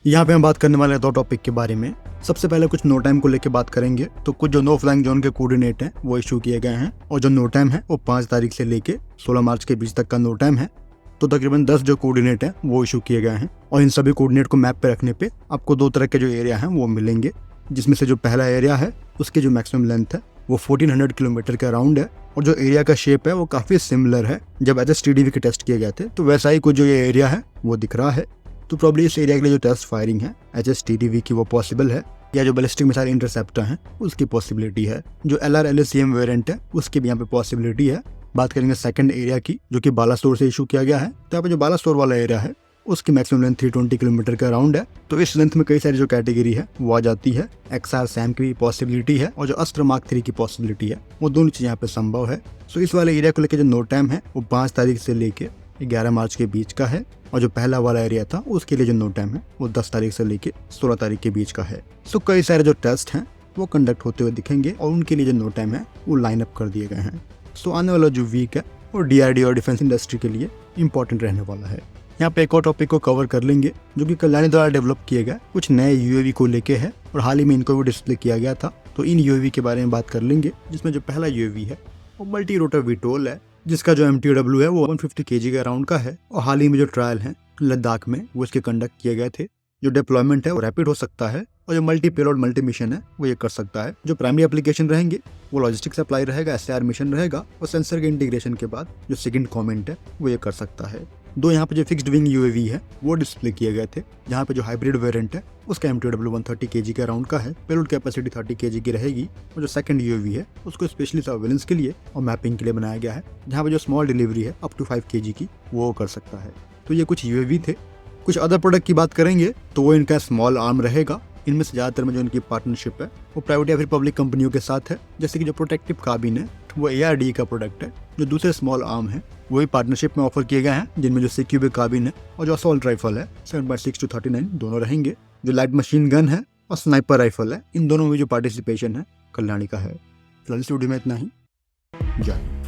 यहाँ पे हम बात करने वाले हैं दो टॉपिक के बारे में। सबसे पहले कुछ नो टाइम को लेकर बात करेंगे। तो कुछ जो नो फ्लाइंग जोन के कोऑर्डिनेट हैं वो इशू किए गए हैं, और जो नो टाइम है वो 5 तारीख से लेके 16 मार्च के बीच तक का नो टाइम है। तो तकरीबन 10 जो कोऑर्डिनेट हैं वो इशू किए गए हैं, और इन सभी कोऑर्डिनेट को मैप पे रखने पे आपको दो तरह के जो एरिया हैं वो मिलेंगे, जिसमें से जो पहला एरिया है उसकी जो मैक्सिमम लेंथ है वो 1400 किलोमीटर के अराउंड है, और जो एरिया का शेप है वो काफ़ी सिमिलर है जब HSTDV के टेस्ट किए गए थे, तो वैसा ही कुछ जो ये एरिया है वो दिख रहा है। तो प्रॉब्ली इस एरिया के लिए जो टेस्ट फायरिंग है HSTDV की वो पॉसिबल है, या जो बैलिस्टिक मिसाइल इंटरसेप्टर हैं उसकी पॉसिबिलिटी है। जो LR-LACM वेरिएंट है उसकी भी यहाँ पे पॉसिबिलिटी है। बात करेंगे सेकंड एरिया की, जो कि बालासोर से इशू किया गया है। तो यहाँ पे जो बालासोर वाला एरिया है उसकी मैक्सिमम लेंथ 320 किलोमीटर के अराउंड है। तो इस लेंथ में कई सारी जो कैटेगरी है वो आ जाती है। XR SAM की पॉसिबिलिटी है, और जो अस्त्र मार्क 3 की पॉसिबिलिटी है, वो दोनों चीज़ यहाँ पे संभव है। सो इस वाले एरिया को लेकर जो नो टाइम है वो 5 तारीख से लेके 11 मार्च के बीच का है, और जो पहला वाला एरिया था उसके लिए जो नो टाइम है वो 10 तारीख से लेके 16 तारीख के बीच का है। सो कई सारे जो टेस्ट हैं वो कंडक्ट होते हुए दिखेंगे, और उनके लिए जो नो टाइम है वो लाइन अप कर दिए गए हैं। सो आने वाला जो वीक है वो DRDO और डिफेंस इंडस्ट्री के लिए इंपॉर्टेंट रहने वाला है। यहाँ पे एक और टॉपिक को कवर कर लेंगे, जो कि कल्याणी द्वारा डेवलप किए गए कुछ नए UAV को लेके है, और हाल ही में इनको भी डिस्प्ले किया गया था। तो इन UAV के बारे में बात कर लेंगे, जिसमें जो पहला UAV है वो मल्टी रोटर VTOL है, जिसका जो MTOW है वो 150 kg के अराउंड का है, और हाल ही में जो ट्रायल है लद्दाख में वो इसके कंडक्ट किए गए थे। जो डिप्लॉयमेंट है वो रैपिड हो सकता है, और जो मल्टी पेलोड मल्टी मिशन है वो ये कर सकता है। जो प्राइमरी एप्लीकेशन रहेंगे वो लॉजिस्टिक सप्लाई रहेगा, SAR मिशन रहेगा, और सेंसर के इंटीग्रेशन के बाद जो सेकंड कॉमेंट है वो ये कर सकता है। दो यहाँ पे जो फिक्स्ड विंग UAV है वो डिस्प्ले किए गए थे, जहाँ पे जो हाइब्रिड वेरिएंट है उसका MTOW 130 kg के अराउंड का है, पेलोड कैपेसिटी 30 kg की रहेगी, और जो सेकंड UAV है उसको स्पेशली सर्वेलेंस के लिए और मैपिंग के लिए बनाया गया है, जहाँ पे जो स्मॉल डिलीवरी है अप टू 5 kg की वो कर सकता है। तो ये कुछ UAV थे। कुछ अदर प्रोडक्ट की बात करेंगे तो वो इनका स्मॉल आर्म रहेगा। इनमें से ज़्यादातर में जो इनकी पार्टनरशिप है वो प्राइवेट या फिर पब्लिक कंपनियों के साथ है, जैसे कि जो प्रोटेक्टिव काबिन है वो ARDE का प्रोडक्ट है। जो दूसरे स्मॉल आर्म है वही पार्टनरशिप में ऑफर किए गए हैं, जिनमें जो CQB काबिन है और जो असॉल्ट राइफल है 7.6 to 39 दोनों रहेंगे। जो लाइट मशीन गन है और स्नाइपर राइफल है, इन दोनों में जो पार्टिसिपेशन है कल्याणी का है। फिलहाल इस वीडियो में इतना ही। जय।